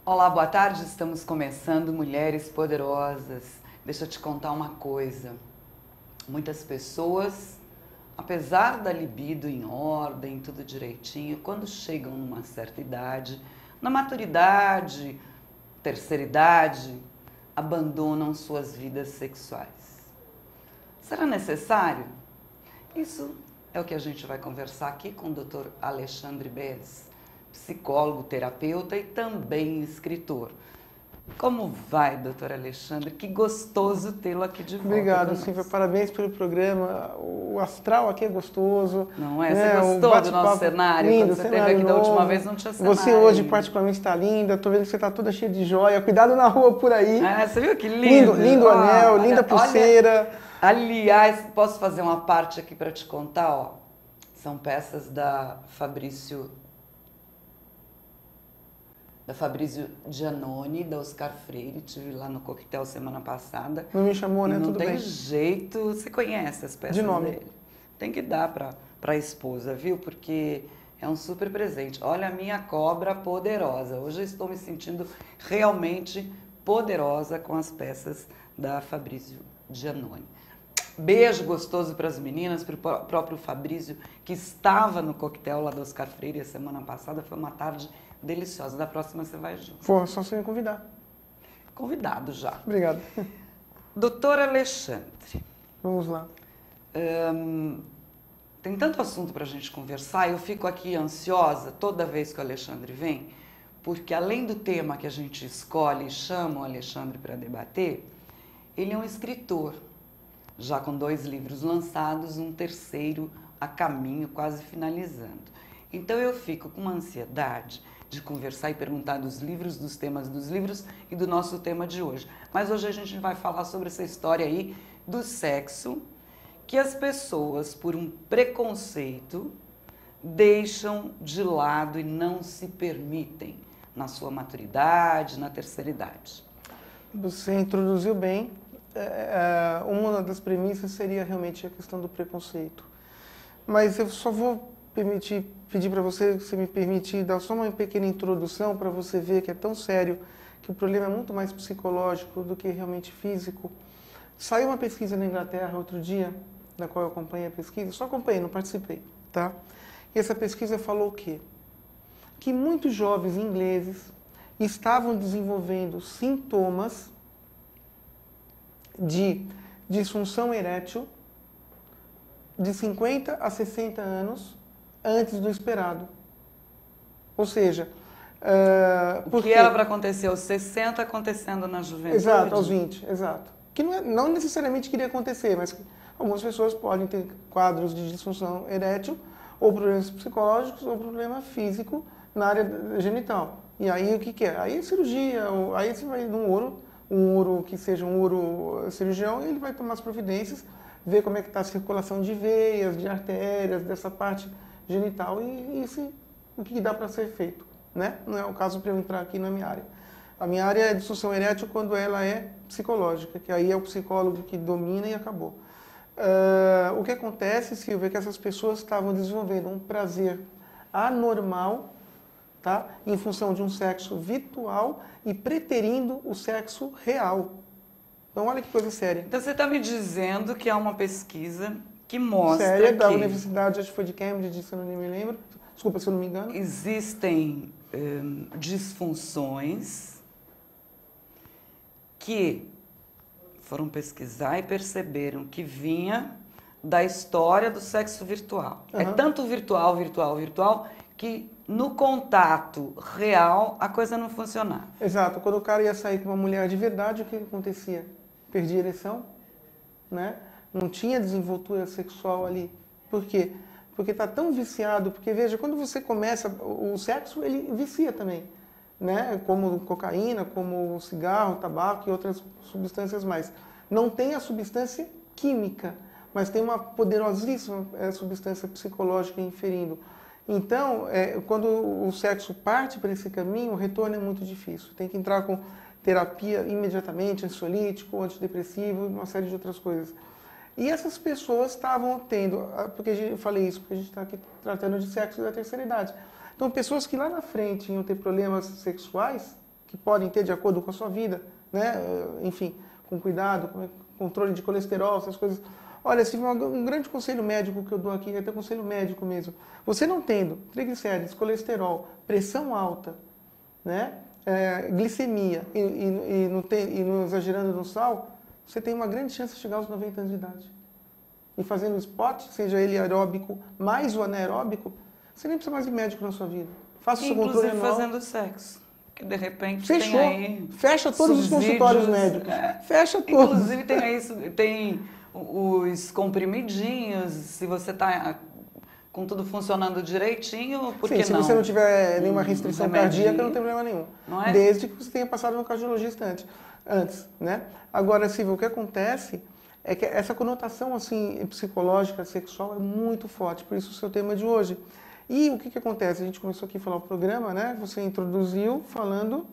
Olá, boa tarde. Estamos começando Mulheres Poderosas. Deixa eu te contar uma coisa. Muitas pessoas, apesar da libido em ordem, tudo direitinho, quando chegam numa certa idade, na maturidade, terceira idade, abandonam suas vidas sexuais. Será necessário? Isso é o que a gente vai conversar aqui com o Dr. Alexandre Bez, psicólogo, terapeuta e também escritor. Como vai, doutor Alexandre? Que gostoso tê-lo aqui de volta. Obrigado, Silvia. Parabéns pelo programa. O astral aqui é gostoso. Não é? Você gostou do nosso cenário? Lindo, quando você esteve aqui da última vez não tinha cenário. Você hoje particularmente está linda. Estou vendo que você está toda cheia de joia. Cuidado na rua por aí. Você viu que lindo? Lindo anel, linda pulseira. Aliás, posso fazer uma parte aqui para te contar? Ó. São peças da Fabrício Giannone, da Oscar Freire. Estive lá no coquetel semana passada. Não me chamou, né? Tudo bem. Não tem jeito. Você conhece as peças de nome dele? Tem que dar para a esposa, viu? Porque é um super presente. Olha a minha cobra poderosa. Hoje eu estou me sentindo realmente poderosa com as peças da Fabrício Giannone. Beijo gostoso para as meninas, para o próprio Fabrício, que estava no coquetel lá do Oscar Freire a semana passada. Foi uma tarde deliciosa. Da próxima você vai junto. Pô, só você me convidar. Convidado já. Obrigado. Doutor Alexandre. Vamos lá. Tem tanto assunto para a gente conversar. Eu fico aqui ansiosa toda vez que o Alexandre vem, porque além do tema que a gente escolhe e chama o Alexandre para debater, ele é um escritor, já com 2 livros lançados, um terceiro a caminho, quase finalizando. Então eu fico com uma ansiedade de conversar e perguntar dos livros, dos temas dos livros e do nosso tema de hoje. Mas hoje a gente vai falar sobre essa história aí do sexo que as pessoas, por um preconceito, deixam de lado e não se permitem na sua maturidade, na terceira idade. Você introduziu bem. Uma das premissas seria realmente a questão do preconceito. Mas eu só vou pedir para você, se me permitir, dar só uma pequena introdução para você ver que é tão sério, que o problema é muito mais psicológico do que realmente físico. Saiu uma pesquisa na Inglaterra outro dia, da qual eu acompanhei a pesquisa, só acompanhei, não participei, tá? E essa pesquisa falou o quê? Que muitos jovens ingleses estavam desenvolvendo sintomas de disfunção erétil de 50 a 60 anos antes do esperado. Ou seja, o que era para acontecer aos 60 acontecendo na juventude? Exato, aos 20, exato. Que não necessariamente queria acontecer, mas algumas pessoas podem ter quadros de disfunção erétil, ou problemas psicológicos, ou problema físico na área genital. E aí o que é? Aí é cirurgia, aí você vai num uro que seja um uro cirurgião, e ele vai tomar as providências, ver como é que está a circulação de veias, de artérias, dessa parte genital e o que dá para ser feito, né? Não é o caso para eu entrar aqui na minha área. A minha área é disfunção erétil quando ela é psicológica, que aí é o psicólogo que domina e acabou. O que acontece, Silvia, é que essas pessoas estavam desenvolvendo um prazer anormal, tá? Em função de um sexo virtual e preterindo o sexo real. Então, olha que coisa séria. Então, você está me dizendo que há uma pesquisa que mostra séria, da Universidade, acho que foi de Cambridge, se eu não me lembro. Desculpa se eu não me engano. Existem disfunções que foram pesquisar e perceberam que vinha da história do sexo virtual. É tanto virtual, que no contato real a coisa não funcionava. Exato. Quando o cara ia sair com uma mulher de verdade, o que acontecia? Perdia a ereção, né? Não tinha desenvoltura sexual ali. Por quê? Porque está tão viciado. Porque, veja, quando você começa, o sexo, ele vicia também, né? Como cocaína, como cigarro, tabaco e outras substâncias mais. Não tem a substância química, mas tem uma poderosíssima substância psicológica inferindo. Então, quando o sexo parte para esse caminho, o retorno é muito difícil. Tem que entrar com terapia imediatamente, ansiolítico, antidepressivo, uma série de outras coisas. E essas pessoas estavam tendo, porque eu falei isso, porque a gente está aqui tratando de sexo da terceira idade. Então, pessoas que lá na frente iam ter problemas sexuais, que podem ter de acordo com a sua vida, né? Enfim, com cuidado, com controle de colesterol, essas coisas. Olha, se um grande conselho médico que eu dou aqui, até conselho médico mesmo. Você não tendo triglicérides, colesterol, pressão alta, né? Glicemia e não exagerando no sal, você tem uma grande chance de chegar aos 90 anos de idade. E fazendo esporte, seja ele aeróbico mais ou anaeróbico, você nem precisa mais de médico na sua vida. Faça o seu controle anual. Inclusive fazendo sexo. Que de repente fechou. Tem aí fecha todos os consultórios médicos. Fecha todos. Inclusive tem aí, tem os comprimidinhos, se você está com tudo funcionando direitinho, por que não? Se você não tiver nenhuma restrição cardíaca, não tem problema nenhum. Não é? Desde que você tenha passado no cardiologista antes, né? Agora, Silvia, o que acontece é que essa conotação assim, psicológica, sexual é muito forte, por isso o seu tema de hoje. E o que acontece? A gente começou aqui a falar o programa, né? Você introduziu falando...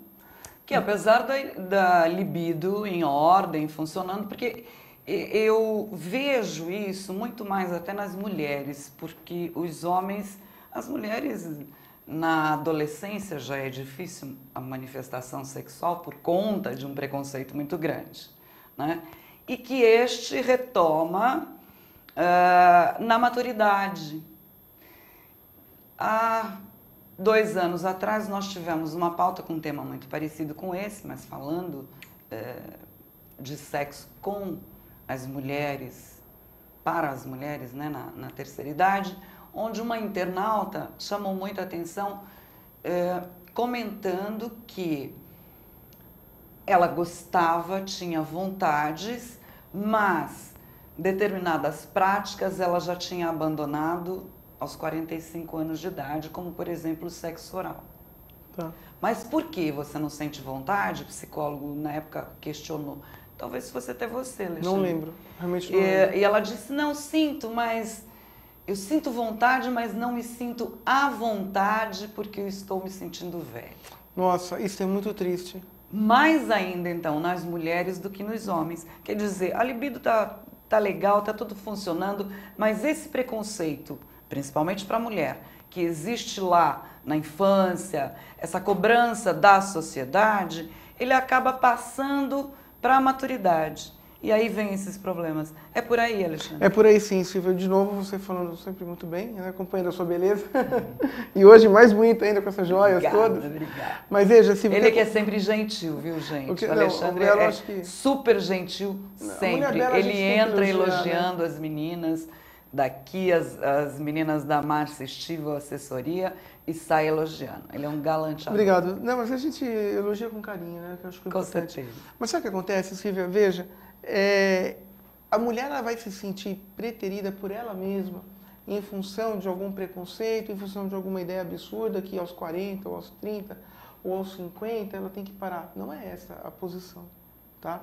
Que apesar da libido em ordem, funcionando, porque eu vejo isso muito mais até nas mulheres, porque os homens, as mulheres na adolescência já é difícil a manifestação sexual por conta de um preconceito muito grande, né? E que este retoma na maturidade. Há 2 anos atrás nós tivemos uma pauta com um tema muito parecido com esse, mas falando de sexo com as mulheres, para as mulheres, né, na terceira idade, onde uma internauta chamou muita atenção comentando que ela gostava, tinha vontades, mas determinadas práticas ela já tinha abandonado aos 45 anos de idade, como, por exemplo, o sexo oral. Tá. Mas por que você não sente vontade? O psicólogo, na época, questionou. Talvez fosse até você, Alexandre. Não lembro, realmente não lembro. E ela disse, não, sinto, mas... Eu sinto vontade, mas não me sinto à vontade porque eu estou me sentindo velha. Nossa, isso é muito triste. Mais ainda, então, nas mulheres do que nos homens. Quer dizer, a libido tá legal, tá tudo funcionando, mas esse preconceito, principalmente para a mulher, que existe lá na infância, essa cobrança da sociedade, ele acaba passando para a maturidade. E aí vem esses problemas. É por aí, Alexandre? É por aí sim, Silvia. De novo, você falando sempre muito bem, né? Acompanhando a sua beleza. E hoje mais bonito ainda com essas joias todas. Obrigada. Mas veja, Silvia... Ele que é sempre gentil, viu, gente? O Alexandre é super gentil sempre. Ele entra elogiando as meninas, daqui as meninas da Márcia Estival Assessoria, e sai elogiando. Ele é um galanteador. Obrigado. Não, mas a gente elogia com carinho, né? Que eu acho que é importante. Com certeza. Mas sabe o que acontece, Silvia? Veja... a mulher ela vai se sentir preterida por ela mesma em função de algum preconceito, em função de alguma ideia absurda que aos 40, ou aos 30, ou aos 50 ela tem que parar. Não é essa a posição, tá?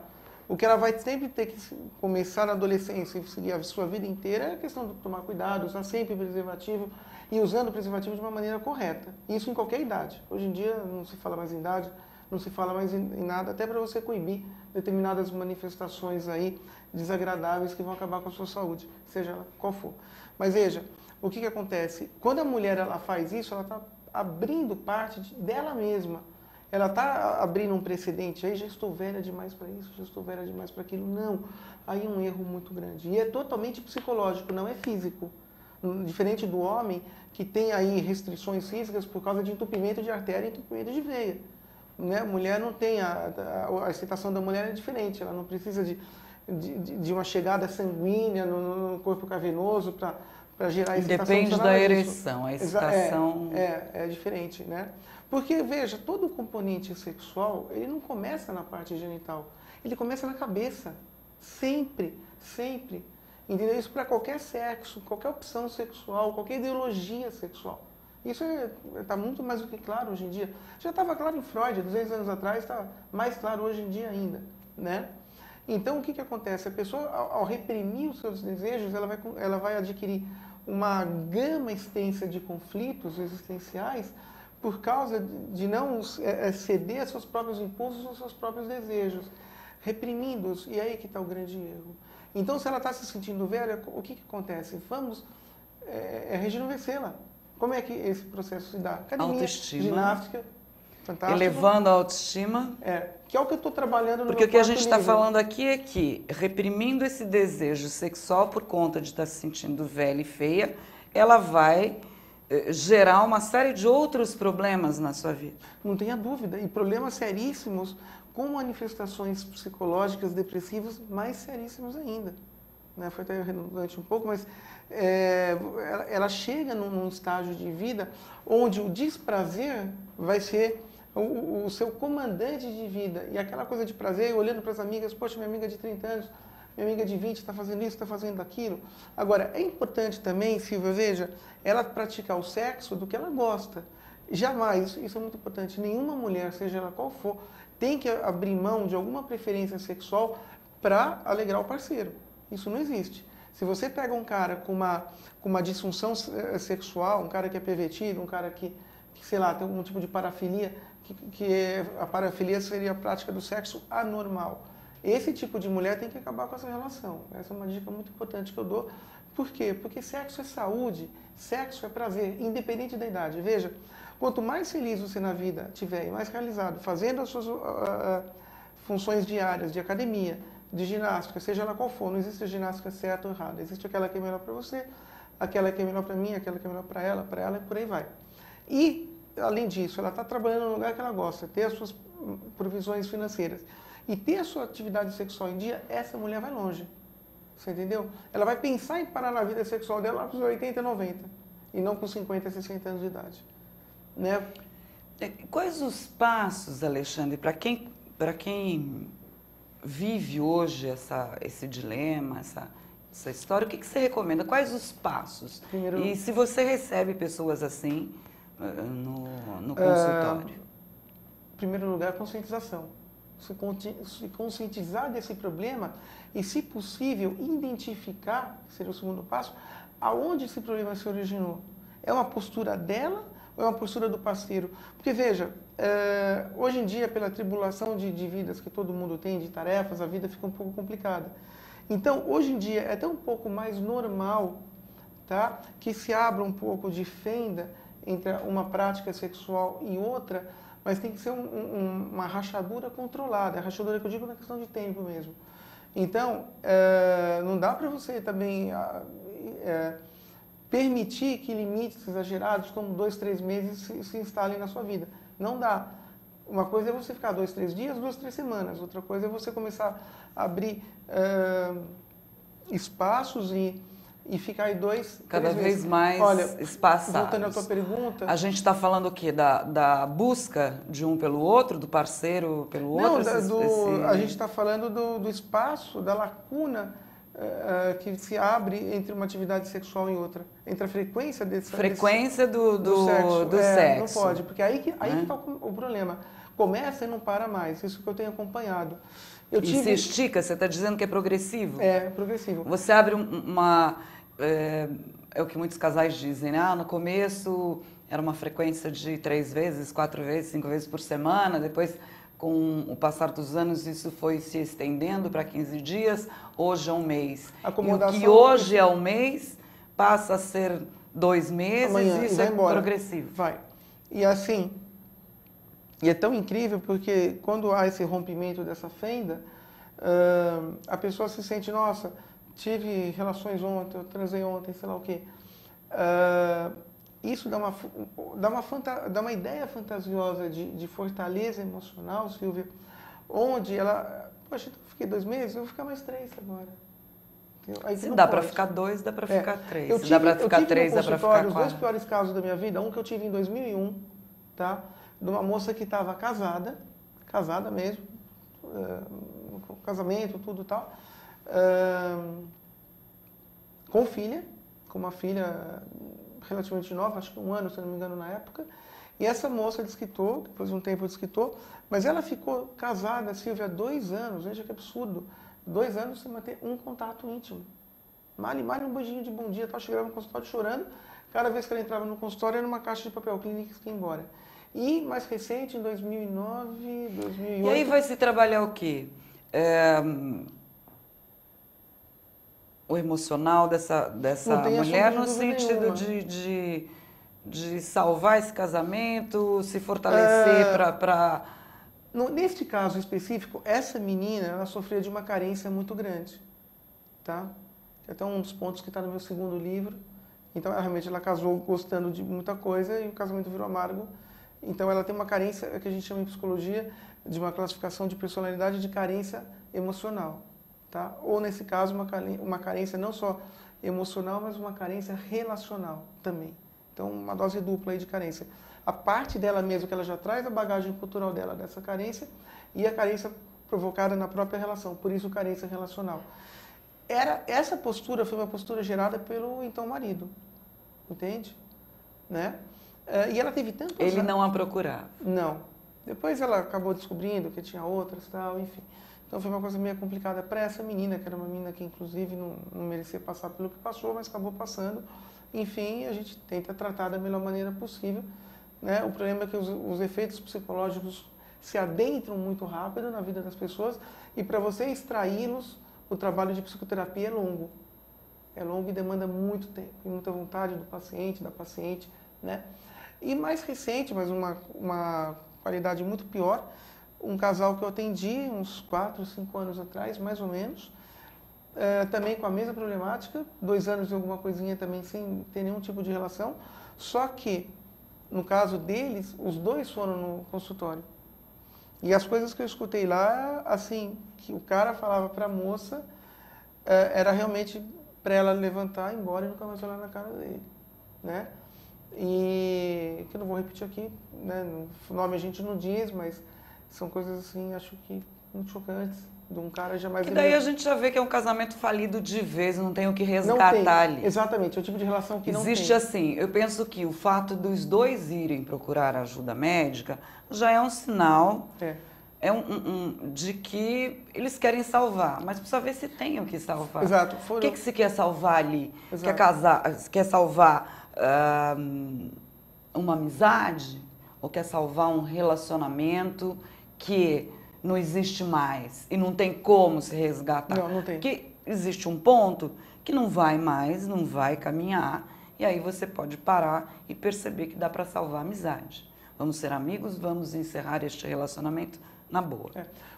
O que ela vai sempre ter que começar na adolescência e seguir a sua vida inteira é a questão de tomar cuidado, usar sempre preservativo e usando o preservativo de uma maneira correta. Isso em qualquer idade. Hoje em dia não se fala mais em idade, não se fala mais em nada, até para você coibir determinadas manifestações aí desagradáveis que vão acabar com a sua saúde, seja qual for. Mas veja, o que acontece? Quando a mulher ela faz isso, ela está abrindo parte dela mesma. Ela está abrindo um precedente, aí já estou velha demais para isso, já estou velha demais para aquilo. Não, aí é um erro muito grande. E é totalmente psicológico, não é físico. Diferente do homem, que tem aí restrições físicas por causa de entupimento de artéria e entupimento de veia. Né? A mulher não tem, a excitação da mulher é diferente, ela não precisa de uma chegada sanguínea no corpo cavernoso para gerar excitação. Depende da ereção, a excitação... É diferente, né? Porque, veja, todo componente sexual, ele não começa na parte genital, ele começa na cabeça, sempre, sempre. Entendeu? Isso para qualquer sexo, qualquer opção sexual, qualquer ideologia sexual. Isso está muito mais do que claro hoje em dia. Já estava claro em Freud, 200 anos atrás, está mais claro hoje em dia ainda, né? Então, o que acontece? A pessoa, ao reprimir os seus desejos, ela vai adquirir uma gama extensa de conflitos existenciais por causa de não ceder a seus próprios impulsos ou seus próprios desejos, reprimindo-os. E aí que está o grande erro. Então, se ela está se sentindo velha, o que acontece? Vamos rejuvenescê-la. Como é que esse processo se dá? Academia, autoestima, ginástica, fantástico. Elevando a autoestima. Que é o que eu estou trabalhando no Porque meu o que a gente está nível. falando aqui é que, reprimindo esse desejo sexual por conta de estar se sentindo velha e feia, ela vai gerar uma série de outros problemas na sua vida. Não tenha dúvida. E problemas seríssimos com manifestações psicológicas depressivas mais seríssimos ainda. Né? Foi até redundante um pouco, mas ela chega num estágio de vida onde o desprazer vai ser o seu comandante de vida. E aquela coisa de prazer, olhando para as amigas, poxa, minha amiga de 30 anos, minha amiga de 20 está fazendo isso, está fazendo aquilo. Agora, é importante também, Silvia, veja, ela praticar o sexo do que ela gosta. Jamais, isso é muito importante, nenhuma mulher, seja ela qual for, tem que abrir mão de alguma preferência sexual para alegrar o parceiro. Isso não existe. Se você pega um cara com uma disfunção sexual, um cara que é pervertido, um cara que sei lá, tem algum tipo de parafilia, a parafilia seria a prática do sexo anormal. Esse tipo de mulher tem que acabar com essa relação. Essa é uma dica muito importante que eu dou. Por quê? Porque sexo é saúde, sexo é prazer, independente da idade. Veja, quanto mais feliz você na vida tiver e mais realizado, fazendo as suas funções diárias de academia, de ginástica, seja ela qual for, não existe ginástica certa ou errada. Existe aquela que é melhor para você, aquela que é melhor para mim, aquela que é melhor para ela e por aí vai. E, além disso, ela está trabalhando no lugar que ela gosta, ter as suas provisões financeiras e ter a sua atividade sexual em dia, essa mulher vai longe. Você entendeu? Ela vai pensar em parar na vida sexual dela lá para os 80, 90 e não com 50, 60 anos de idade. Né? Quais os passos, Alexandre, para quem vive hoje esse dilema, essa história, o que você recomenda? Quais os passos? Primeiro, e se você recebe pessoas assim no consultório? Em primeiro lugar, conscientização. Se conscientizar desse problema e, se possível, identificar, que seria o segundo passo, aonde esse problema se originou. É uma postura dela ou é uma postura do parceiro? Porque, veja, hoje em dia, pela tribulação de vidas que todo mundo tem, de tarefas, a vida fica um pouco complicada. Então, hoje em dia, é até um pouco mais normal, tá, que se abra um pouco de fenda entre uma prática sexual e outra, mas tem que ser uma rachadura controlada. A rachadura que eu digo na questão de tempo mesmo. Então, não dá para você também permitir que limites exagerados, como 2, 3 meses, se instalem na sua vida. Não dá. Uma coisa é você ficar 2, 3 dias, 2, 3 semanas. Outra coisa é você começar a abrir espaços e ficar aí 2, 3 cada meses. vez mais espaçados. Voltando à tua pergunta... A gente está falando o quê? Da busca de um pelo outro, do parceiro pelo outro? Não, a gente está falando do espaço, da lacuna que se abre entre uma atividade sexual e outra. Entre a frequência do sexo. Não pode, porque aí que está o problema. Começa e não para mais. Isso que eu tenho acompanhado. Se estica? Você está dizendo que é progressivo? É, progressivo. Você abre é o que muitos casais dizem, né? No começo era uma frequência de 3 vezes, 4 vezes, 5 vezes por semana, depois, com o passar dos anos, isso foi se estendendo para 15 dias, hoje é 1 mês. E o que hoje é 1 mês passa a ser 2 meses, amanhã, isso vai embora. Progressivo. Vai. E assim, e é tão incrível porque quando há esse rompimento dessa fenda, a pessoa se sente, nossa, tive relações ontem, eu transei ontem, sei lá o quê. Isso dá uma ideia fantasiosa de fortaleza emocional, Silvia, onde ela, poxa, eu fiquei 2 meses, eu vou ficar mais 3 agora. Aí Se não dá para pode. ficar 2, dá para ficar 3. Eu Se tive, dá para eu ficar tive 3, no dá para consultório ficar os dois 4. piores casos da minha vida. Um que eu tive em 2001, tá? De uma moça que estava casada mesmo, com casamento, tudo e tal, com filha, com uma filha relativamente nova, acho que 1 ano, se não me engano, na época. E essa moça desquitou, depois de um tempo desquitou, mas ela ficou casada, Silvia, 2 anos, veja que absurdo. 2 anos sem manter um contato íntimo. Male um beijinho de bom dia, tá chegando no consultório chorando. Cada vez que ela entrava no consultório era numa caixa de papel clínico que ia embora. E mais recente, em 2009, 2008... E aí vai se trabalhar o quê? O emocional dessa Não tem mulher assunto de no dúvida sentido nenhuma. de salvar esse casamento, se fortalecer para... Neste caso específico, essa menina, ela sofria de uma carência muito grande, tá? É até um dos pontos que está no meu segundo livro. Então, ela casou gostando de muita coisa e o casamento virou amargo. Então, ela tem uma carência, que a gente chama em psicologia, de uma classificação de personalidade de carência emocional, tá? Ou, nesse caso, uma carência não só emocional, mas uma carência relacional também. Então, uma dose dupla aí de carência. A parte dela mesma que ela já traz, a bagagem cultural dela dessa carência, e a carência provocada na própria relação, por isso carência relacional. Essa postura foi uma postura gerada pelo então marido, entende? Né? E ela teve tanto... Ele não a procurava. Não. Depois ela acabou descobrindo que tinha outras e tal, enfim. Então foi uma coisa meio complicada para essa menina, que era uma menina que inclusive não merecia passar pelo que passou, mas acabou passando. Enfim, a gente tenta tratar da melhor maneira possível. Né? O problema é que os efeitos psicológicos se adentram muito rápido na vida das pessoas e para você extraí-los, o trabalho de psicoterapia é longo. É longo e demanda muito tempo e muita vontade do paciente, da paciente. Né? E mais recente, mas uma qualidade muito pior, um casal que eu atendi uns 4, 5 anos atrás, mais ou menos, também com a mesma problemática, 2 anos e alguma coisinha também sem ter nenhum tipo de relação, só que, no caso deles, os dois foram no consultório. E as coisas que eu escutei lá, assim, que o cara falava para a moça, era realmente para ela levantar, ir embora e nunca mais olhar na cara dele, né? E que eu não vou repetir aqui, né? O nome a gente não diz, mas são coisas assim, acho que muito chocantes. De um cara jamais... E daí a gente já vê que é um casamento falido de vez, não tem o que resgatar não tem. ali. Exatamente, é o tipo de relação que não tem. Existe assim, eu penso que o fato dos dois irem procurar ajuda médica já é um sinal de que eles querem salvar, mas precisa ver se tem o que salvar. Exato. O que se quer salvar ali? Exato. Quer salvar uma amizade? Ou quer salvar um relacionamento que não existe mais e não tem como se resgatar? Não tem. Porque existe um ponto que não vai mais, não vai caminhar, e aí você pode parar e perceber que dá para salvar a amizade. Vamos ser amigos, vamos encerrar este relacionamento na boa.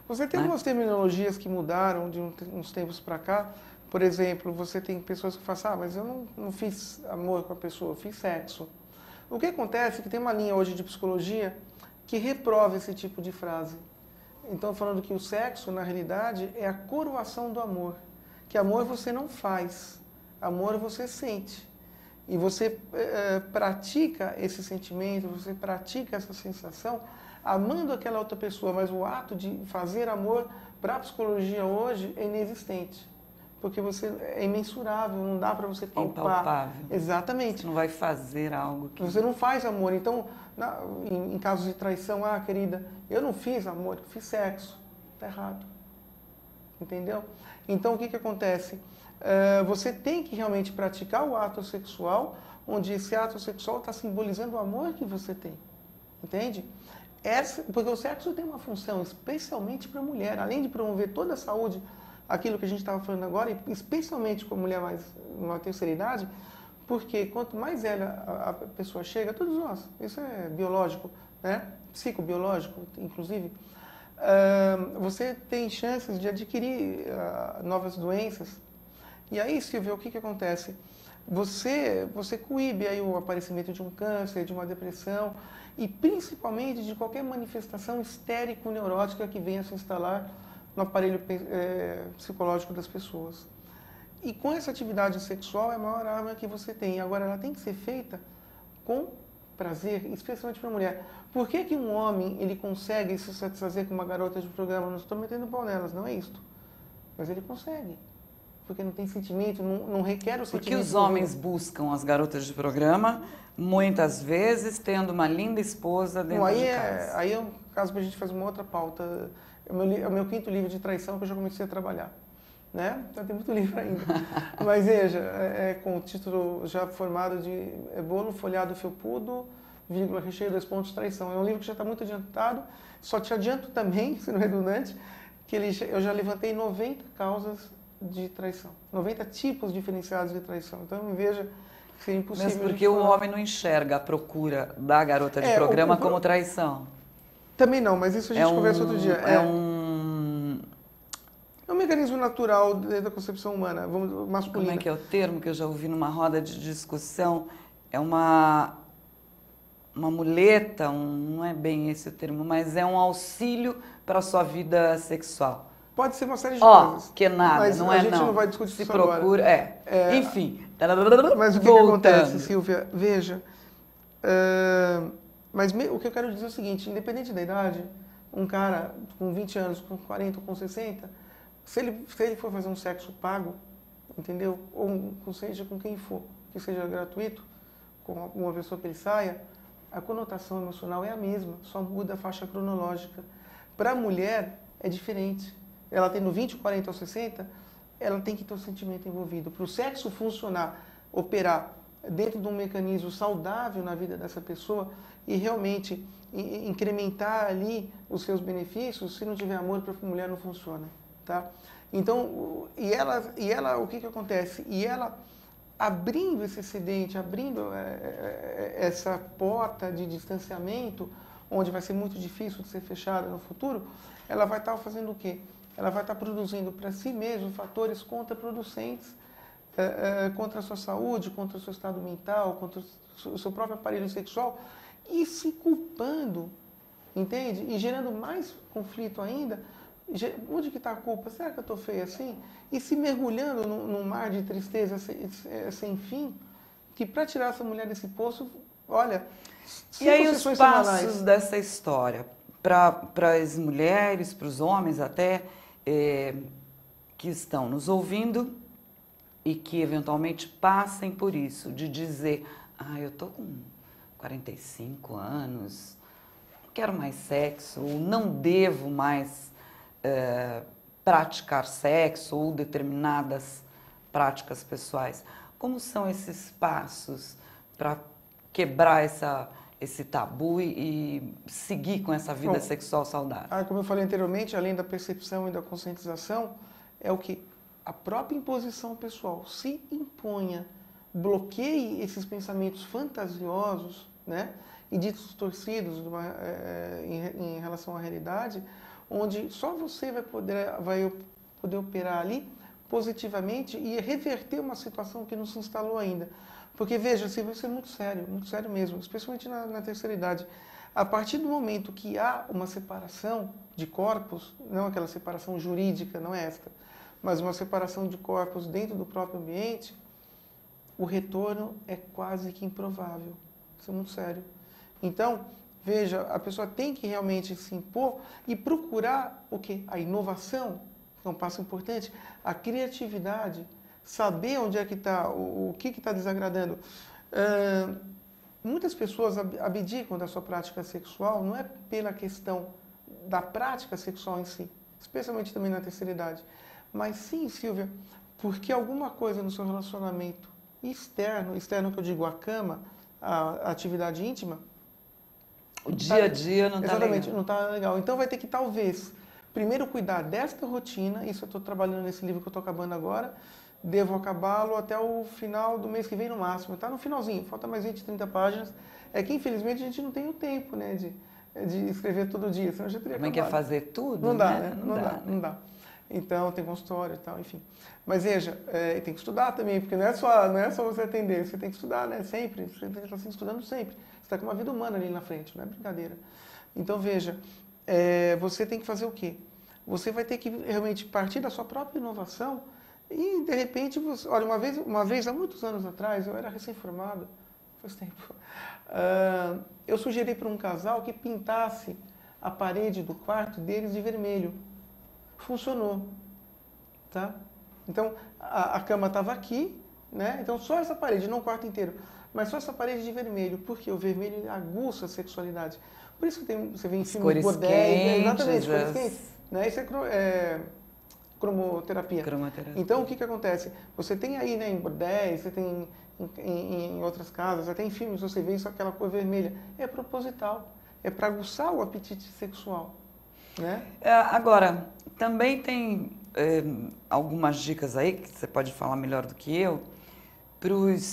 Você tem algumas terminologias que mudaram de uns tempos para cá. Por exemplo, você tem pessoas que falam assim, mas eu não fiz amor com a pessoa, eu fiz sexo. O que acontece é que tem uma linha hoje de psicologia que reprova esse tipo de frase. Então, falando que o sexo, na realidade, é a coroação do amor. Que amor você não faz, amor você sente. E você pratica esse sentimento, você pratica essa sensação, amando aquela outra pessoa, mas o ato de fazer amor, para a psicologia hoje, é inexistente. Porque você é imensurável, não dá para você palpar. Impalpável. Exatamente. Você não vai fazer algo que... Você não faz amor. Então, em casos de traição, querida, eu não fiz amor, eu fiz sexo. Está errado. Entendeu? Então, o que acontece? Você tem que realmente praticar o ato sexual, onde esse ato sexual está simbolizando o amor que você tem. Entende? Porque o sexo tem uma função, especialmente para a mulher, além de promover toda a saúde, aquilo que a gente estava falando agora, especialmente com a mulher mais uma terceira idade, porque quanto mais velha a pessoa chega, todos nós, isso é biológico, né? Psicobiológico, inclusive, você tem chances de adquirir novas doenças. E aí, Silvia, o que acontece? Você coíbe aí o aparecimento de um câncer, de uma depressão e principalmente de qualquer manifestação histérico-neurótica que venha se instalar no aparelho psicológico das pessoas. E com essa atividade sexual é a maior arma que você tem. Agora, ela tem que ser feita com prazer, especialmente para a mulher. Por que que um homem ele consegue se satisfazer com uma garota de programa? Não estou metendo pau nelas, não é isto. Mas ele consegue. Porque não tem sentimento, não requer o sentimento. Porque os homens buscam as garotas de programa, muitas vezes tendo uma linda esposa dentro de casa. Aí é um caso para a gente fazer uma outra pauta. É o meu 5º livro de traição que eu já comecei a trabalhar. Né? Então tem muito livro ainda. Mas veja, com o título já formado de Bolo, Folhado, Felpudo, vírgula, recheio, 2 pontos, traição. É um livro que já está muito adiantado. Só te adianto também, se não é redundante, que eu já levantei 90 causas de traição. 90 tipos diferenciados de traição. Então me veja que seria impossível. Mas porque o homem não enxerga a procura da garota de programa como traição. Também não, mas isso a gente conversa outro dia. É um mecanismo natural da concepção humana, masculina. Como é que é o termo que eu já ouvi numa roda de discussão? É uma muleta, não é bem esse o termo, mas é um auxílio para a sua vida sexual. Pode ser uma série de coisas. Que nada, mas não é não. A gente não vai discutir Se isso procura, agora. Enfim. Mas o que acontece, Silvia? Veja, mas o que eu quero dizer é o seguinte, independente da idade, um cara com 20 anos, com 40, com 60, se ele for fazer um sexo pago, entendeu? Ou seja, com quem for, que seja gratuito, com uma pessoa que ele saia, a conotação emocional é a mesma, só muda a faixa cronológica. Para a mulher, é diferente. Ela tendo 20, 40 ou 60, ela tem que ter o sentimento envolvido. Para o sexo funcionar, operar dentro de um mecanismo saudável na vida dessa pessoa e realmente incrementar ali os seus benefícios, se não tiver amor para a mulher não funciona, tá? Então, e ela, o que acontece? E ela abrindo esse excedente, abrindo essa porta de distanciamento, onde vai ser muito difícil de ser fechada no futuro, ela vai estar fazendo o quê? Ela vai estar produzindo para si mesma fatores contraproducentes contra a sua saúde, contra o seu estado mental, contra o seu próprio aparelho sexual e se culpando, entende? E gerando mais conflito ainda. Onde que está a culpa? Será que eu estou feia assim? E se mergulhando num mar de tristeza sem fim, que para tirar essa mulher desse poço, olha... E aí os passos dessa história, para as mulheres, para os homens até, que estão nos ouvindo e que eventualmente passem por isso, de dizer, eu estou com 45 anos, não quero mais sexo, ou não devo mais praticar sexo ou determinadas práticas pessoais. Como são esses passos para quebrar esse tabu e seguir com essa vida sexual saudável? Como eu falei anteriormente, além da percepção e da conscientização, é o que? A própria imposição pessoal. Se imponha, bloqueie esses pensamentos fantasiosos, né, e distorcidos em relação à realidade, onde só você vai poder operar ali positivamente e reverter uma situação que não se instalou ainda. Porque, veja, assim, vai ser muito sério mesmo, especialmente na terceira idade. A partir do momento que há uma separação de corpos, não aquela separação jurídica, não é esta, mas uma separação de corpos dentro do próprio ambiente, o retorno é quase que improvável. Isso é muito sério. Então, veja, a pessoa tem que realmente se impor e procurar o quê? A inovação, que é um passo importante, a criatividade, saber onde é que está, o que está desagradando. Muitas pessoas abdicam da sua prática sexual, não é pela questão da prática sexual em si, especialmente também na terceira idade, mas sim, Silvia, porque alguma coisa no seu relacionamento externo que eu digo a cama, a atividade íntima, o dia a dia não está legal. Exatamente, não está legal. Então vai ter que talvez primeiro cuidar desta rotina, isso eu estou trabalhando nesse livro que eu estou acabando agora, devo acabá-lo até o final do mês que vem no máximo, está no finalzinho, falta mais 20, 30 páginas, é que infelizmente a gente não tem o tempo, né, de escrever todo dia, senão já teria acabado. Quer fazer tudo? Não dá, né? Não dá. Então tem consultório e tal, enfim. Mas veja, tem que estudar também, porque não é só você atender, você tem que estudar, né, sempre, você tem que estar estudando sempre, você está com uma vida humana ali na frente, não é brincadeira. Então veja, você tem que fazer o quê? Você vai ter que realmente partir da sua própria inovação E, de repente, você... Olha, uma vez, há muitos anos atrás, eu era recém-formado, faz tempo, eu sugeri para um casal que pintasse a parede do quarto deles de vermelho. Funcionou, tá? Então, a cama estava aqui, né? Então, só essa parede, não o quarto inteiro, mas só essa parede de vermelho, porque o vermelho ele aguça a sexualidade. Por isso que você vê em filmes bordéis, exatamente, cores quentes, né? Isso é cromoterapia. Então, o que acontece? Você tem aí, né, em bordéis, você tem em outras casas, até em filmes você vê isso, aquela cor vermelha. É proposital, é para aguçar o apetite sexual, né? Agora, também tem algumas dicas aí, que você pode falar melhor do que eu,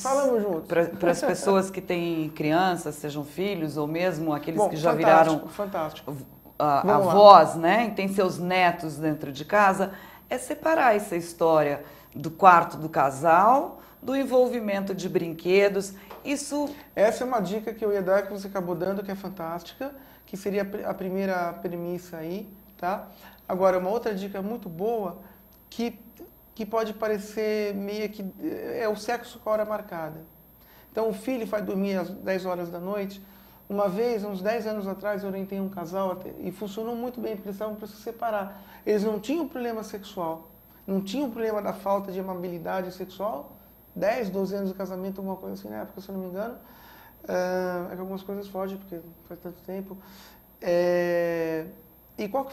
falamos juntos. Para as pessoas que têm crianças, sejam filhos, ou mesmo aqueles que já fantástico. Avós, né? E tem seus netos dentro de casa, é separar essa história do quarto do casal, do envolvimento de brinquedos. Essa é uma dica que eu ia dar, que você acabou dando, que é fantástica, que seria a primeira premissa aí, tá? Agora, uma outra dica muito boa, que pode parecer meio que... é o sexo com a hora marcada. Então, o filho vai dormir às 10 horas da noite. Uma vez, uns 10 anos atrás, eu orientei um casal e funcionou muito bem, porque eles estavam para se separar. Eles não tinham problema sexual, não tinham problema da falta de amabilidade sexual. 10, 12 anos de casamento, alguma coisa assim, na época, se eu não me engano. É que algumas coisas fogem, porque faz tanto tempo. E qual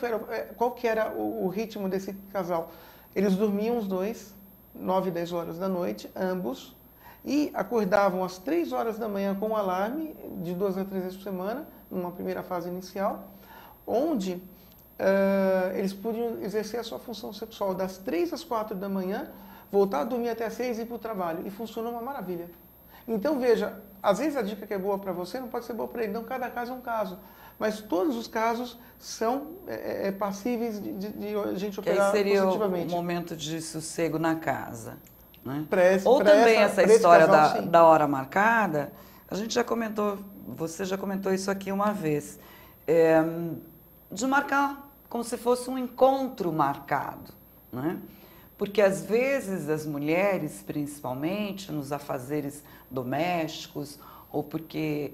que era o ritmo desse casal? Eles dormiam os dois, 9, 10 horas da noite, ambos, e acordavam às 3 horas da manhã com um alarme, de 2 a 3 vezes por semana, numa primeira fase inicial, onde eles podiam exercer a sua função sexual das 3 às 4 da manhã, voltar a dormir até às 6 e ir para o trabalho. E funcionou uma maravilha. Então, veja, às vezes a dica que é boa para você não pode ser boa para ele. Então, cada caso é um caso. Mas todos os casos são passíveis de a gente operar positivamente. Seria o momento de sossego na casa. Né? Ou também essa história da hora marcada, a gente já comentou, você já comentou isso aqui uma vez, de marcar como se fosse um encontro marcado. Né? Porque às vezes as mulheres, principalmente nos afazeres domésticos, ou porque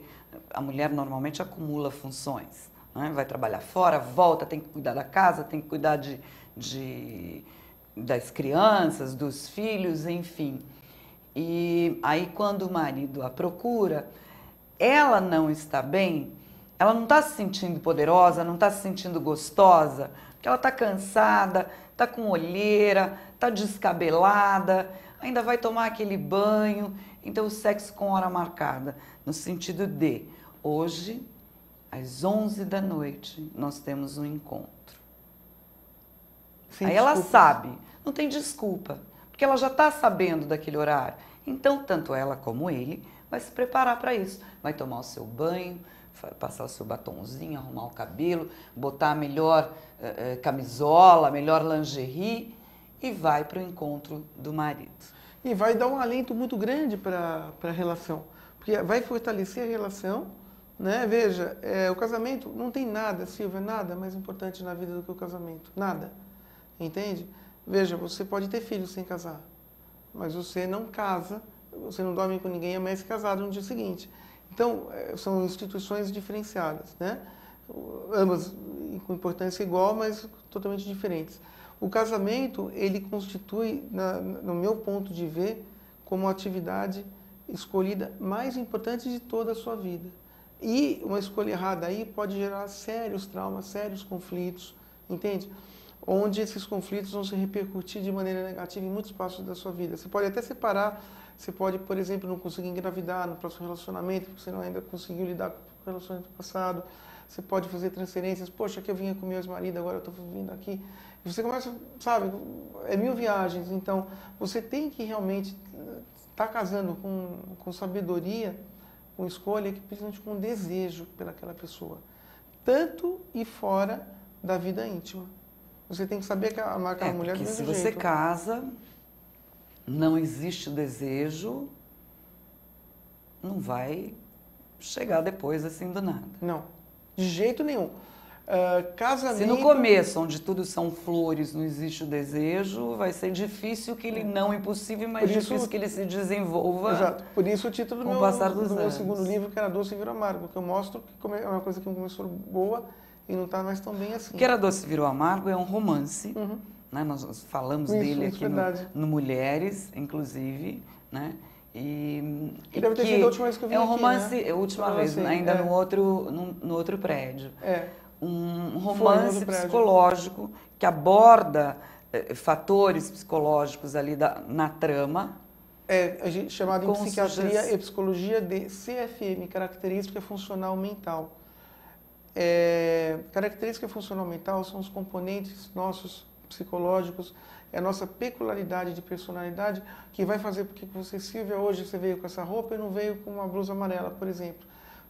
a mulher normalmente acumula funções, né? Vai trabalhar fora, volta, tem que cuidar da casa, tem que cuidar das crianças, dos filhos, enfim. E aí quando o marido a procura, ela não está bem, ela não está se sentindo poderosa, não está se sentindo gostosa, porque ela está cansada, está com olheira, está descabelada, ainda vai tomar aquele banho. Então, o sexo com hora marcada, no sentido de, hoje, às 11 da noite, nós temos um encontro. Aí ela sabe, não tem desculpa, porque ela já está sabendo daquele horário. Então, tanto ela como ele vai se preparar para isso. Vai tomar o seu banho, passar o seu batonzinho, arrumar o cabelo, botar a melhor camisola, a melhor lingerie e vai para o encontro do marido. E vai dar um alento muito grande para a relação, porque vai fortalecer a relação, né? Veja, o casamento não tem nada, Silvia, nada mais importante na vida do que o casamento, nada, entende? Veja, você pode ter filhos sem casar, mas você não casa, você não dorme com ninguém, amanhece casado no dia seguinte. Então, são instituições diferenciadas, né? Ambas com importância igual, mas totalmente diferentes. O casamento, ele constitui, no meu ponto de ver, como a atividade escolhida mais importante de toda a sua vida. E uma escolha errada aí pode gerar sérios traumas, sérios conflitos, entende? Onde esses conflitos vão se repercutir de maneira negativa em muitos passos da sua vida. Você pode até separar, você pode, por exemplo, não conseguir engravidar no próximo relacionamento, porque você não ainda conseguiu lidar com o relacionamento passado. Você pode fazer transferências, poxa, aqui eu vinha com meu ex-marido, agora eu estou vindo aqui. E você começa, sabe, 1000 viagens. Então, você tem que realmente estar casando com sabedoria, com escolha, principalmente com desejo pelaquela pessoa. Tanto e fora da vida íntima. Você tem que saber amar aquela mulher do mesmo jeito. Se você casa, não existe o desejo, não vai chegar depois assim do nada. Não, de jeito nenhum. Casamento... Se no começo, onde tudo são flores, não existe o desejo, vai ser difícil que ele, não impossível, mas difícil que ele se desenvolva. Exato. Por isso o título com o passar dos do meu anos. segundo livro, que era Doce Virou Amargo, que eu mostro que é uma coisa que começou boa e não está mais tão bem assim. O Que Era Doce Virou Amargo é um romance, né? Nós falamos dele aqui no Mulheres, inclusive, né? E deve ter sido a última vez que eu vi é um aqui, romance, né? a última vez, assim, ainda no outro prédio. Um romance psicológico que aborda fatores psicológicos ali na trama. A gente chamado em psiquiatria e psicologia de CFM, característica funcional mental. Característica funcional mental são os componentes nossos psicológicos, é a nossa peculiaridade de personalidade que vai fazer porque você, Silvia, hoje você veio com essa roupa e não veio com uma blusa amarela, por exemplo.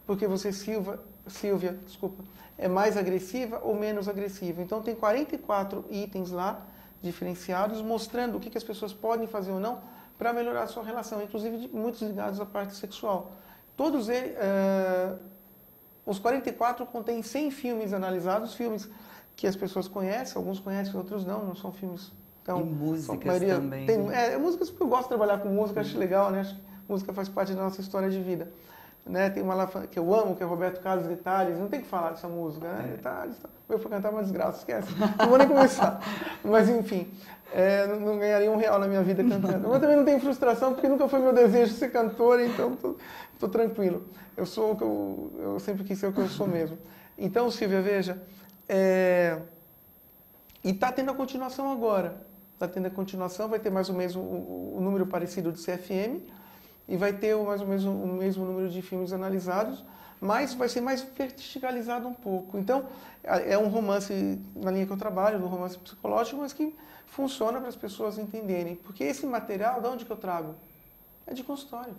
Porque você, Silvia, desculpa, é mais agressiva ou menos agressiva. Então tem 44 itens lá, diferenciados, mostrando o que as pessoas podem fazer ou não para melhorar a sua relação, inclusive muitos ligados à parte sexual. Todos eles, os 44 contêm 100 filmes analisados, filmes que as pessoas conhecem, alguns conhecem, outros não são filmes... Então, e músicas também. Músicas porque eu gosto de trabalhar com música, acho legal, né? Acho que música faz parte da nossa história de vida. Né? Tem uma lá que eu amo, que é Roberto Carlos, Detalhes, não tem que falar dessa música, né? Detalhes, eu vou cantar uma desgraça, esquece, não vou nem começar. Mas enfim, não ganharia R$1 na minha vida cantando. Mas também não tenho frustração, porque nunca foi meu desejo ser cantora, então estou tranquilo. Eu sou o que eu sempre quis ser o que eu sou mesmo. Então, Silvia, veja, e está tendo a continuação agora. Está tendo a continuação, vai ter mais ou menos o número parecido de CFM, e vai ter mais ou menos o mesmo número de filmes analisados, mas vai ser mais verticalizado um pouco. Então, é um romance, na linha que eu trabalho, um romance psicológico, mas que funciona para as pessoas entenderem. Porque esse material, de onde que eu trago? É de consultório.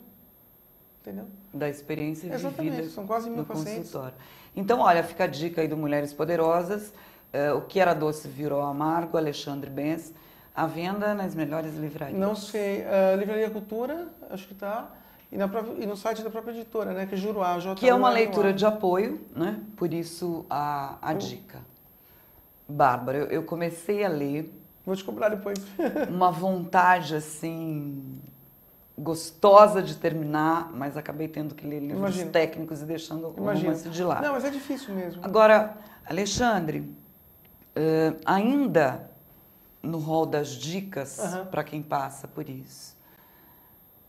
Entendeu? Da experiência Exatamente, vivida são quase 1000 no pacientes. consultório. Então, olha, fica a dica aí do Mulheres Poderosas, O Que Era Doce Virou Amargo, Alexandre Benz, à venda nas melhores livrarias. Não sei, Livraria Cultura, acho que está, e no site da própria editora, né, que é Juruá. Que é uma leitura de apoio, né? Por isso a dica. Bárbara, eu comecei a ler. Vou te cobrar depois. Uma vontade, assim, gostosa de terminar, mas acabei tendo que ler livros técnicos e deixando o romance de lado. Não, mas é difícil mesmo. Agora, Alexandre, ainda no rol das dicas para quem passa por isso,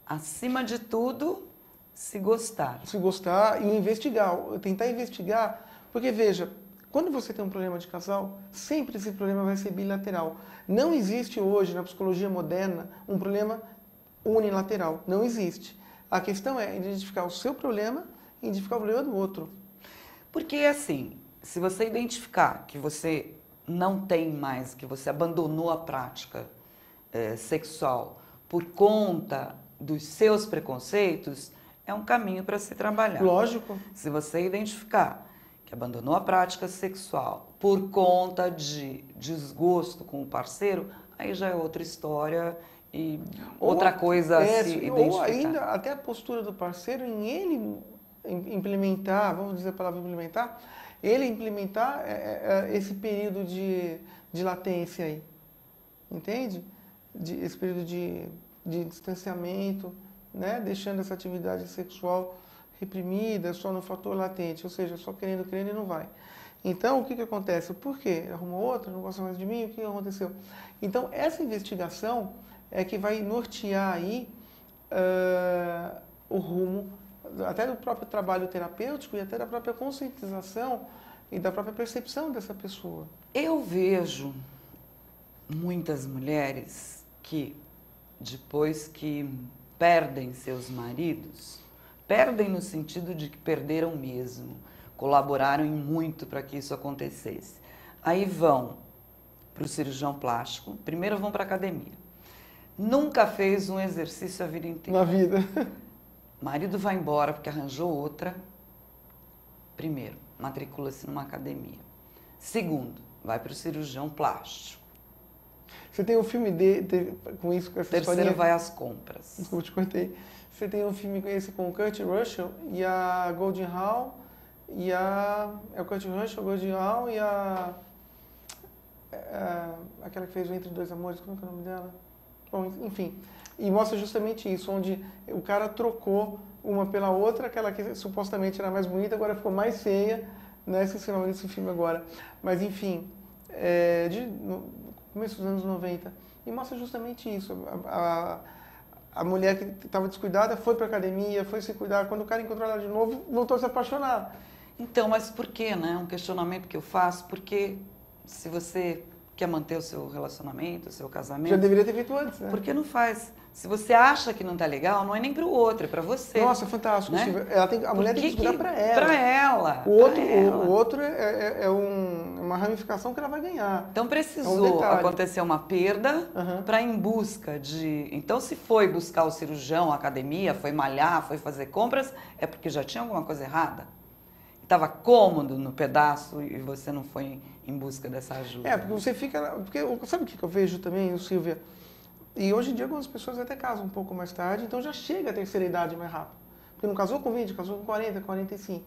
acima de tudo, se gostar. Se gostar e investigar, tentar investigar, porque veja, quando você tem um problema de casal, sempre esse problema vai ser bilateral. Não existe hoje, na psicologia moderna, um problema unilateral. Não existe. A questão é identificar o seu problema e identificar o problema do outro. Porque, assim, se você identificar que você não tem mais, que você abandonou a prática sexual por conta dos seus preconceitos, é um caminho para se trabalhar. Lógico. Se você identificar que abandonou a prática sexual por conta de desgosto com o parceiro, aí já é outra história e outra coisa a se identificar. Ou ainda até a postura do parceiro em ele implementar, vamos dizer a palavra implementar, ele implementar esse período de latência aí, entende? Esse período de distanciamento, né? Deixando essa atividade sexual reprimida só no fator latente, ou seja, só querendo e não vai. Então, o que acontece? Por quê? Ele arrumou outra, não gosta mais de mim, o que aconteceu? Então, essa investigação é que vai nortear aí o rumo até do próprio trabalho terapêutico e até da própria conscientização e da própria percepção dessa pessoa. Eu vejo muitas mulheres que, depois que perdem seus maridos, perdem no sentido de que perderam mesmo, colaboraram muito para que isso acontecesse. Aí vão para o cirurgião plástico, primeiro vão para a academia. Nunca fez um exercício a vida inteira. Na vida. O marido vai embora porque arranjou outra. Primeiro, matricula-se numa academia. Segundo, vai para o cirurgião plástico. Você tem um filme com isso, com essa Terceiro, historinha? vai às compras. Desculpa, te cortei. Você tem um filme com esse com o Kurt Russell e a Golden Hawn e é o Kurt Russell, a Goldie Hawn e aquela que fez o Entre Dois Amores, como é que é o nome dela? Bom, enfim, e mostra justamente isso, onde o cara trocou uma pela outra, aquela que supostamente era mais bonita, agora ficou mais feia, né? Esqueci o nome desse filme agora, mas enfim, no começo dos anos 90, e mostra justamente isso, a mulher que estava descuidada foi para academia, foi se cuidar, quando o cara encontrou ela de novo, voltou a se apaixonar. Então, mas por quê, né? Um questionamento que eu faço, porque se você quer manter o seu relacionamento, o seu casamento... Já deveria ter feito antes, né? Por que não faz? Se você acha que não tá legal, não é nem pro outro, é pra você. Nossa, fantástico. Né? A mulher tem que se cuidar pra ela. Pra ela. O outro é uma ramificação que ela vai ganhar. Então precisou acontecer uma perda para ir em busca de... Então se foi buscar o cirurgião, a academia, foi malhar, foi fazer compras, é porque já tinha alguma coisa errada. Estava cômodo no pedaço e você não foi em busca dessa ajuda. Porque você fica... Porque, sabe o que eu vejo também, Silvia? E hoje em dia algumas pessoas até casam um pouco mais tarde, então já chega a terceira idade mais rápido. Porque não casou com 20, casou com 40, 45.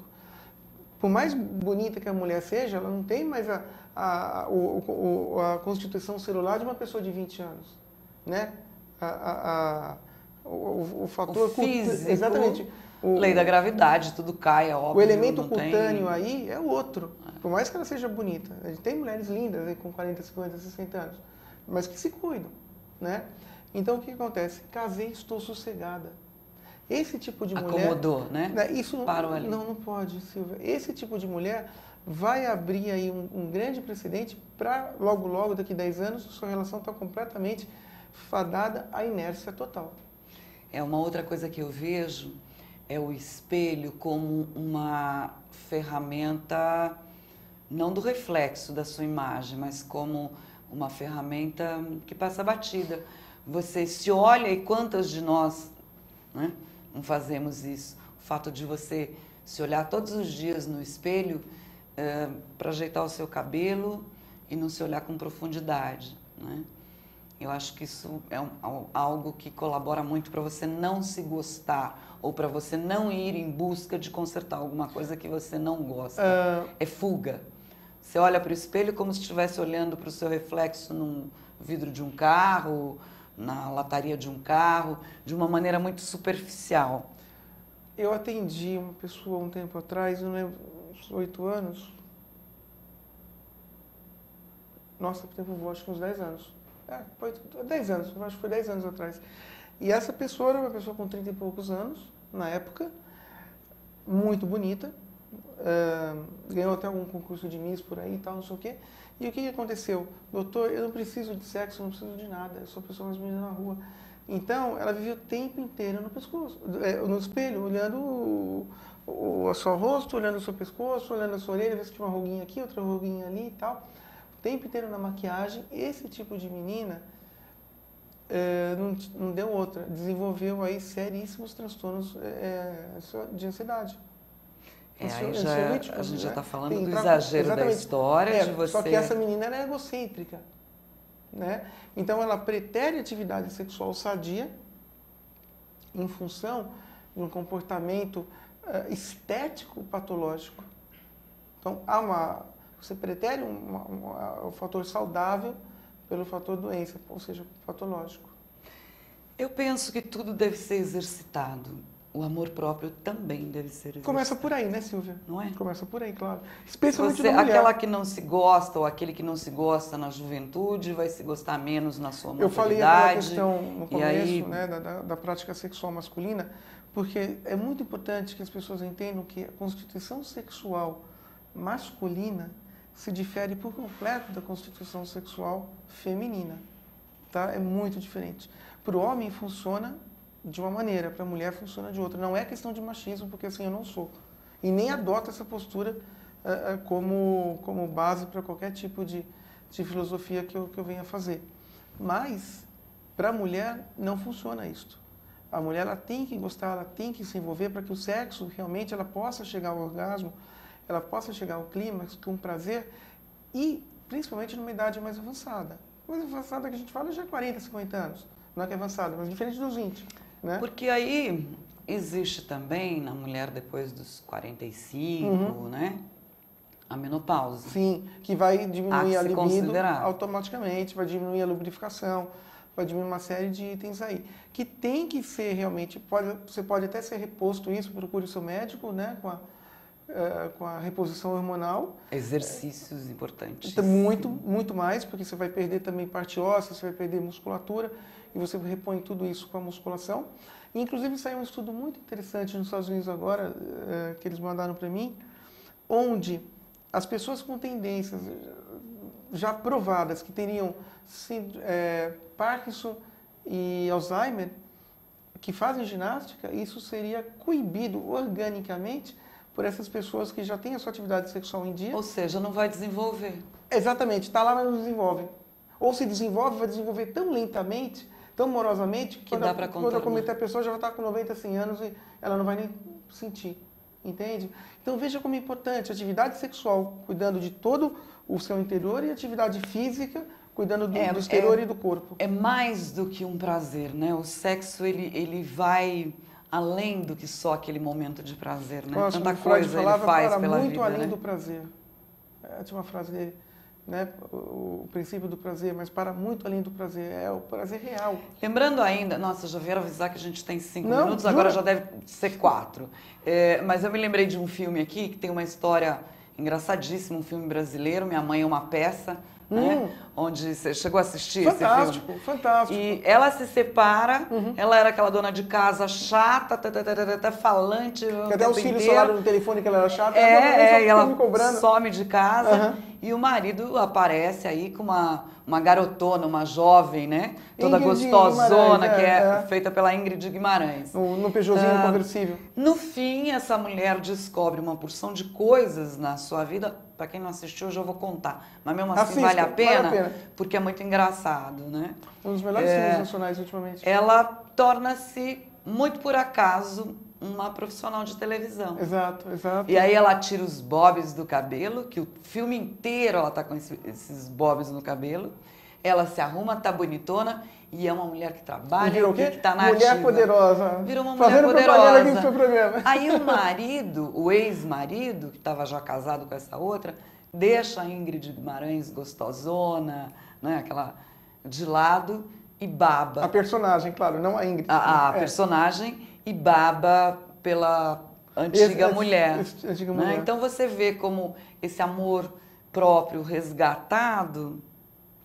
Por mais bonita que a mulher seja, ela não tem mais a constituição celular de uma pessoa de 20 anos. Né? O fator... O físico, exatamente. Lei da gravidade, tudo cai, é óbvio. O elemento cutâneo aí é outro. Por mais que ela seja bonita. A gente tem mulheres lindas aí com 40, 50, 60 anos, mas que se cuidam. Né? Então, o que acontece? Casei, estou sossegada. Esse tipo de mulher... Acomodou, né? Isso parou ali. Não pode, Silvia. Esse tipo de mulher vai abrir aí um grande precedente para, logo, daqui a 10 anos, sua relação está completamente fadada à inércia total. Uma outra coisa que eu vejo é o espelho como uma ferramenta, não do reflexo da sua imagem, mas como uma ferramenta que passa batida. Você se olha e quantas de nós, né, não fazemos isso? O fato de você se olhar todos os dias no espelho para ajeitar o seu cabelo e não se olhar com profundidade. Né? Eu acho que isso é algo que colabora muito para você não se gostar ou para você não ir em busca de consertar alguma coisa que você não gosta. É fuga. Você olha para o espelho como se estivesse olhando para o seu reflexo num vidro de um carro, na lataria de um carro, de uma maneira muito superficial. Eu atendi uma pessoa um tempo atrás, não lembro, uns 8 anos. Nossa, tempo voa, acho que uns 10 anos. 10 anos, acho que foi 10 anos atrás. E essa pessoa era uma pessoa com 30 e poucos anos, na época, muito bonita. Ganhou até algum concurso de Miss por aí e tal, não sei o quê. E o que aconteceu? Doutor, eu não preciso de sexo, não preciso de nada, eu sou a pessoa mais bonita na rua. Então, ela vivia o tempo inteiro no pescoço, no espelho, olhando o seu rosto, olhando o seu pescoço, olhando a sua orelha, ver se tinha uma ruguinha aqui, outra ruguinha ali e tal. O tempo inteiro na maquiagem. Esse tipo de menina não deu outra. Desenvolveu aí seríssimos transtornos de ansiedade. A gente já está falando do exagero da história de você... Só que essa menina era egocêntrica. Né? Então, ela pretere atividade sexual sadia em função de um comportamento estético patológico. Então, você pretere o fator saudável pelo fator doença, ou seja, patológico. Eu penso que tudo deve ser exercitado. O amor próprio também deve ser exercitado. Começa por aí, né, Silvia? Não é? Começa por aí, claro. Especialmente da mulher. Aquela que não se gosta ou aquele que não se gosta na juventude vai se gostar menos na sua maturidade. Eu falei aquela questão no começo, né, da prática sexual masculina, porque é muito importante que as pessoas entendam que a constituição sexual masculina se difere por completo da constituição sexual feminina. Tá? É muito diferente. Para o homem funciona de uma maneira, para a mulher funciona de outra. Não é questão de machismo, porque assim eu não sou. E nem adoto essa postura como base para qualquer tipo de filosofia que eu venha fazer. Mas, para a mulher, não funciona isso. A mulher ela tem que gostar, ela tem que se envolver para que o sexo realmente ela possa chegar ao orgasmo, ela possa chegar ao clímax com prazer e, principalmente, numa idade mais avançada. Mais avançada que a gente fala já é 40, 50 anos. Não é que é avançada, mas diferente dos 20. Né? Porque aí existe também na mulher depois dos 45, né? A menopausa. Sim, que vai diminuir a libido considerar. automaticamente, vai diminuir a lubrificação, vai diminuir uma série de itens aí. Que tem que ser realmente, você pode até ser reposto isso, procure o seu médico, né, com a reposição hormonal. Exercícios importantes. Então, muito mais, porque você vai perder também parte óssea, você vai perder musculatura, e você repõe tudo isso com a musculação. E, inclusive, saiu um estudo muito interessante nos Estados Unidos agora, que eles mandaram para mim, onde as pessoas com tendências já provadas, que teriam Parkinson e Alzheimer, que fazem ginástica, isso seria coibido organicamente por essas pessoas que já têm a sua atividade sexual em dia. Ou seja, não vai desenvolver. Exatamente, está lá, mas não desenvolve. Ou se desenvolve, vai desenvolver tão lentamente, tão morosamente, que quando eu cometer a pessoa já vai estar com 90, 100 anos e ela não vai nem sentir. Entende? Então veja como é importante a atividade sexual, cuidando de todo o seu interior, e atividade física, cuidando do exterior e do corpo. É mais do que um prazer, né? O sexo, ele vai além do que só aquele momento de prazer, né? Nossa, tanta Freud coisa falava, ele faz para pela muito vida, além né? do prazer. Tinha uma frase dele, né? O princípio do prazer, mas para muito além do prazer, é o prazer real. Lembrando ainda, nossa, já vieram avisar que a gente tem 5 Não, minutos, jura? agora já deve ser 4. Mas eu me lembrei de um filme aqui que tem uma história engraçadíssima, um filme brasileiro, Minha Mãe é uma Peça, né? Onde você chegou a assistir esse filme? Fantástico, fantástico. E ela se separa, ela era aquela dona de casa chata, falante, Que até os filhos falaram no telefone que ela era chata, e ela me cobrando. some de casa, e o marido aparece aí com uma garotona, uma jovem, né? Toda Ingrid gostosona, Guimarães, que é feita pela Ingrid Guimarães. No Peugeotzinho conversível. No fim, essa mulher descobre uma porção de coisas na sua vida. Para quem não assistiu, eu já vou contar. Mas mesmo assim, Assista, vale a pena, vale a pena, porque é muito engraçado, né? Um dos melhores filmes nacionais ultimamente. Ela torna-se, muito por acaso, uma profissional de televisão. Exato. E aí ela tira os bobs do cabelo, que o filme inteiro ela tá com esses bobs no cabelo. Ela se arruma, tá bonitona, e é uma mulher que trabalha, virou o quê? que tá na Mulher ativa. Poderosa. Virou uma mulher Fazendo poderosa. propaganda aqui no seu programa. Aí o marido, o ex-marido, que estava já casado com essa outra, deixa a Ingrid Guimarães gostosona, né, aquela de lado, e baba. A personagem, claro, não a Ingrid. A personagem, e baba pela antiga mulher. Antiga né? mulher. Então você vê como esse amor próprio resgatado,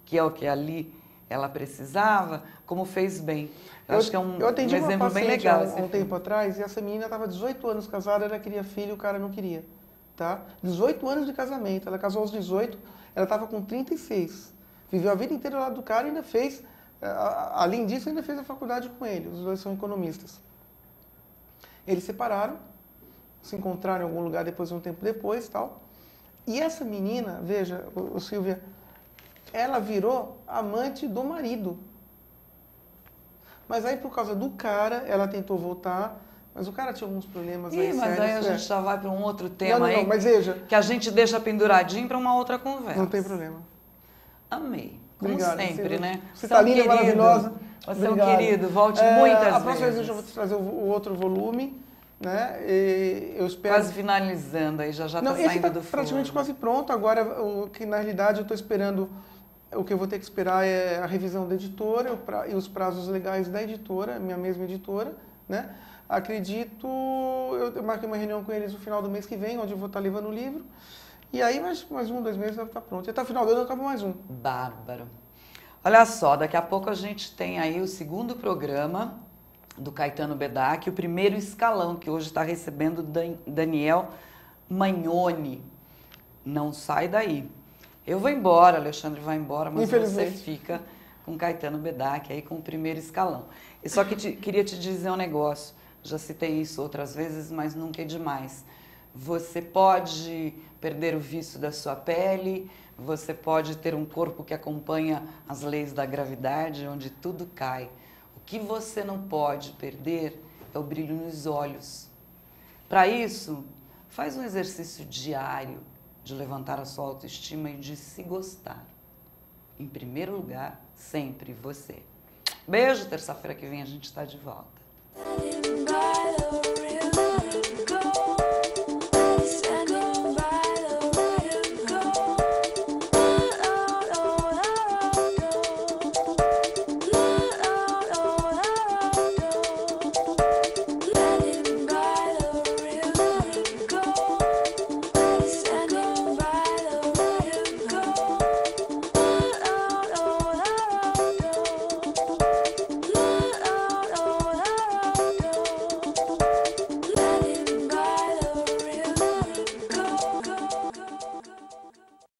que é o que ali ela precisava, como fez bem. Eu acho que é um exemplo bem legal. Há um tempo atrás, e essa menina estava 18 anos casada, ela queria filho, o cara não queria. Tá? 18 anos de casamento, ela casou aos 18, ela estava com 36. Viveu a vida inteira ao lado do cara e ainda fez, além disso, ainda fez a faculdade com ele. Os dois são economistas. Eles se separaram, se encontraram em algum lugar depois, um tempo depois, tal. E essa menina, veja, Silvia, ela virou amante do marido. Mas aí, por causa do cara, ela tentou voltar, mas o cara tinha alguns problemas aí mas sérios. aí a gente já vai para um outro tema aí, mas veja, que a gente deixa penduradinho para uma outra conversa. não tem problema. Amei. Como Obrigado, sempre, né? Você está linda, maravilhosa. Você é um querido, volte muitas vezes. A próxima vez eu já vou te trazer o outro volume, né? E eu espero... Quase finalizando aí, já está saindo do forno. Praticamente quase pronto. Agora, o que na realidade eu estou esperando, o que eu vou ter que esperar é a revisão da editora e os prazos legais da editora, minha mesma editora, né? Acredito, eu marquei uma reunião com eles no final do mês que vem, onde eu vou estar levando o livro. E aí, mais 1, 2 meses deve estar pronto. E até o final do ano eu acabo mais um. Bárbaro. Olha só, daqui a pouco a gente tem aí o segundo programa do Caetano Bedak, o primeiro escalão, que hoje está recebendo Daniel Magnoni. Não sai daí. Eu vou embora, Alexandre vai embora, mas você fica com Caetano Bedak aí com o primeiro escalão. E só que queria te dizer um negócio. Já citei isso outras vezes, mas nunca é demais. Você pode perder o vício da sua pele, você pode ter um corpo que acompanha as leis da gravidade, onde tudo cai. O que você não pode perder é o brilho nos olhos. Para isso, faz um exercício diário de levantar a sua autoestima e de se gostar. Em primeiro lugar, sempre você. Beijo, terça-feira que vem a gente está de volta. by the river, go.